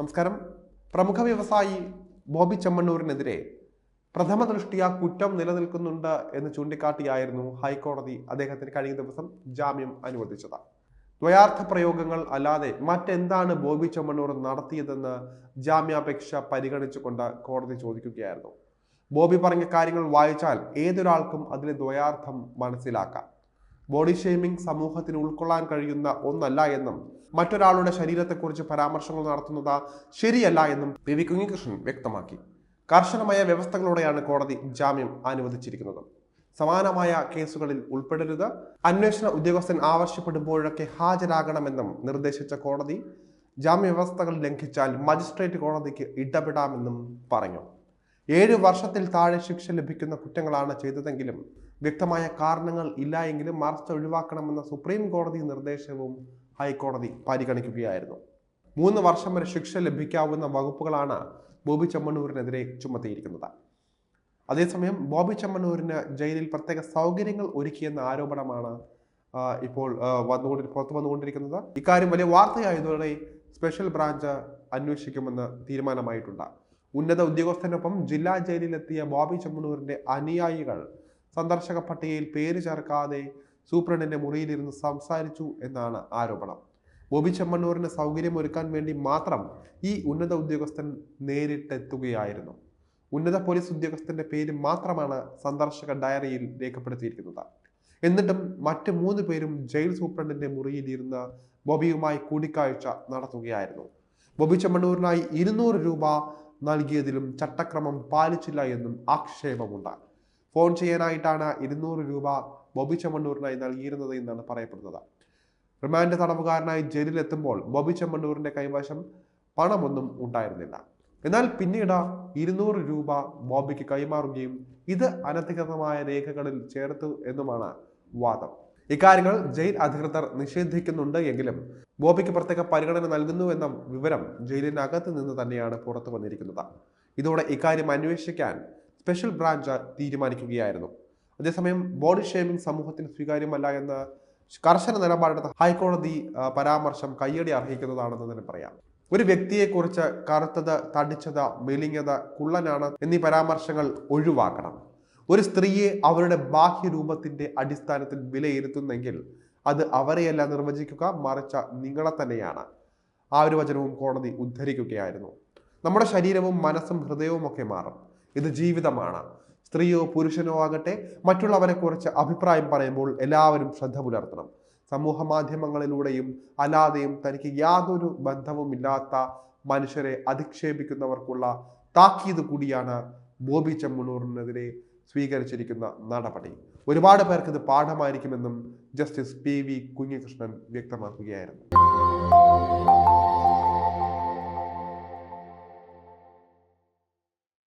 നമസ്കാരം. പ്രമുഖ വ്യവസായി ബോബി ചെമ്മണ്ണൂരിനെതിരെ പ്രഥമ ദൃഷ്ടിയാ കുറ്റം നിലനിൽക്കുന്നുണ്ട് എന്ന് ചൂണ്ടിക്കാട്ടിയായിരുന്നു ഹൈക്കോടതി അദ്ദേഹത്തിന് കഴിഞ്ഞ ദിവസം ജാമ്യം അനുവദിച്ചത്. ദ്വയാർത്ഥ പ്രയോഗങ്ങൾ അല്ലാതെ മറ്റെന്താണ് ബോബി ചെമ്മണ്ണൂർ നടത്തിയതെന്ന് ജാമ്യാപേക്ഷ പരിഗണിച്ചുകൊണ്ട് കോടതി ചോദിക്കുകയായിരുന്നു. ബോബി പറഞ്ഞ കാര്യങ്ങൾ വായിച്ചാൽ ഏതൊരാൾക്കും അതിലെ ദ്വയാർത്ഥം മനസ്സിലാക്കാം. ബോഡി ഷെയ്മിംഗ് സമൂഹത്തിന് ഉൾക്കൊള്ളാൻ കഴിയുന്ന ഒന്നല്ല എന്നും മറ്റൊരാളുടെ ശരീരത്തെക്കുറിച്ച് പരാമർശങ്ങൾ നടത്തുന്നത് ശരിയല്ല എന്നും പി.വി. കുഞ്ഞികൃഷ്ണൻ വ്യക്തമാക്കി. കർശനമായ വ്യവസ്ഥകളോടെയാണ് കോടതി ജാമ്യം അനുവദിച്ചിരിക്കുന്നത്. സമാനമായ കേസുകളിൽ ഉൾപ്പെടരുത്, അന്വേഷണ ഉദ്യോഗസ്ഥൻ ആവശ്യപ്പെടുമ്പോഴൊക്കെ ഹാജരാകണമെന്നും നിർദ്ദേശിച്ച കോടതി ജാമ്യ വ്യവസ്ഥകൾ ലംഘിച്ചാൽ മജിസ്ട്രേറ്റ് കോടതിക്ക് ഇടപെടാമെന്നും പറഞ്ഞു. 7 വർഷത്തിൽ താഴെ ശിക്ഷ ലഭിക്കുന്ന കുറ്റങ്ങളാണ് ചെയ്തതെങ്കിലും വ്യക്തമായ കാരണങ്ങൾ ഇല്ല എങ്കിലും അറസ്റ്റ് ഒഴിവാക്കണമെന്ന സുപ്രീം കോടതി നിർദ്ദേശവും ഹൈക്കോടതി പരിഗണിക്കുകയായിരുന്നു. 3 വർഷം വരെ ശിക്ഷ ലഭിക്കാവുന്ന വകുപ്പുകളാണ് ബോബി ചെമ്മണ്ണൂരിനെതിരെ ചുമത്തിയിരിക്കുന്നത്. അതേസമയം ബോബി ചെമ്മണ്ണൂരിന് ജയിലിൽ പ്രത്യേക സൗകര്യങ്ങൾ ഒരുക്കിയെന്ന ആരോപണമാണ് ഇപ്പോൾ പുറത്തു വന്നുകൊണ്ടിരിക്കുന്നത്. ഇക്കാര്യം വലിയ വാർത്തയായതോടെ സ്പെഷ്യൽ ബ്രാഞ്ച് അന്വേഷിക്കുമെന്ന് തീരുമാനമായിട്ടുണ്ട്. ഉന്നത ഉദ്യോഗസ്ഥനൊപ്പം ജില്ലാ ജയിലിലെത്തിയ ബോബി ചെമ്മണ്ണൂരിന്റെ അനുയായികൾ സന്ദർശക പട്ടികയിൽ പേര് ചേർക്കാതെ സൂപ്രണ്ടിന്റെ മുറിയിലിരുന്ന് സംസാരിച്ചു എന്നാണ് ആരോപണം. ബോബി ചെമ്മണ്ണൂരിന് സൗകര്യമൊരുക്കാൻ വേണ്ടി മാത്രം ഈ ഉന്നത ഉദ്യോഗസ്ഥൻ നേരിട്ടെത്തുകയായിരുന്നു. ഉന്നത പോലീസ് ഉദ്യോഗസ്ഥന്റെ പേര് മാത്രമാണ് സന്ദർശക ഡയറിയിൽ രേഖപ്പെടുത്തിയിരിക്കുന്നത്. എന്നിട്ടും മറ്റ് 3 പേരും ജയിൽ സൂപ്രണ്ടിന്റെ മുറിയിലിരുന്ന് ബോബിയുമായി കൂടിക്കാഴ്ച നടത്തുകയായിരുന്നു. ബോബി ചെമ്മണ്ണൂരിനായി 200 രൂപ നൽകിയതിലും ചട്ടക്രമം പാലിച്ചില്ല എന്നും ആക്ഷേപമുണ്ട്. ഫോൺ ചെയ്യാനായിട്ടാണ് 200 രൂപ ബോബി ചെമ്മണ്ണൂരിനായി നൽകിയിരുന്നത് എന്നാണ് പറയപ്പെടുന്നത്. റിമാൻഡ് തടവുകാരനായി ജയിലിലെത്തുമ്പോൾ ബോബി ചെമ്മണ്ണൂരിന്റെ കൈവശം പണമൊന്നും ഉണ്ടായിരുന്നില്ല. എന്നാൽ പിന്നീട് 200 രൂപ ബോബിക്ക് കൈമാറുകയും ഇത് അനധികൃതമായ രേഖകളിൽ ചേർത്തു എന്നുമാണ് വാദം. ഇക്കാര്യങ്ങൾ ജയിൽ അധികൃതർ നിഷേധിക്കുന്നുണ്ട് എങ്കിലും ബോബിക്ക് പ്രത്യേക പരിഗണന നൽകുന്നു എന്ന വിവരം ജയിലിനകത്ത് നിന്ന് തന്നെയാണ് പുറത്തു വന്നിരിക്കുന്നത്. ഇതോടെ ഇക്കാര്യം അന്വേഷിക്കാൻ സ്പെഷ്യൽ ബ്രാഞ്ച് തീരുമാനിക്കുകയായിരുന്നു. അതേസമയം ബോഡി ഷേമിംഗ് സമൂഹത്തിന് സ്വീകാര്യമല്ല എന്ന കർശന നിലപാടെടുത്ത ഹൈക്കോടതി പരാമർശം കയ്യടി അർഹിക്കുന്നതാണെന്ന് തന്നെ പറയാം. ഒരു വ്യക്തിയെക്കുറിച്ച് കറുത്തത്, തടിച്ചത്, മെലിഞ്ഞത്, കുള്ളനാണ് എന്നീ പരാമർശങ്ങൾ ഒഴിവാക്കണം. ഒരു സ്ത്രീയെ അവരുടെ ബാഹ്യരൂപത്തിന്റെ അടിസ്ഥാനത്തിൽ വിലയിരുത്തുന്നെങ്കിൽ അത് അവരെയല്ല നിർവചിക്കുക, മറിച്ച് നിങ്ങളെ തന്നെയാണ്. ആ ഒരു വചനവും കോടതി ഉദ്ധരിക്കുകയായിരുന്നു. നമ്മുടെ ശരീരവും മനസ്സും ഹൃദയവും ഒക്കെ മാറും. ഇത് ജീവിതമാണ്. സ്ത്രീയോ പുരുഷനോ ആകട്ടെ, മറ്റുള്ളവരെ കുറിച്ച് അഭിപ്രായം പറയുമ്പോൾ എല്ലാവരും ശ്രദ്ധ പുലർത്തണം. സമൂഹ മാധ്യമങ്ങളിലൂടെയും അല്ലാതെയും തനിക്ക് യാതൊരു ബന്ധവുമില്ലാത്ത മനുഷ്യരെ അധിക്ഷേപിക്കുന്നവർക്കുള്ള താക്കീത് കൂടിയാണ് ബോബി ചെമ്മണ്ണൂരിനെതിരെ സ്വീകരിച്ചിരിക്കുന്ന നടപടി. ഒരുപാട് പേർക്ക് ഇത് പാഠമായിരിക്കുമെന്നും ജസ്റ്റിസ് പി.വി. കുഞ്ഞികൃഷ്ണൻ വ്യക്തമാക്കുകയായിരുന്നു.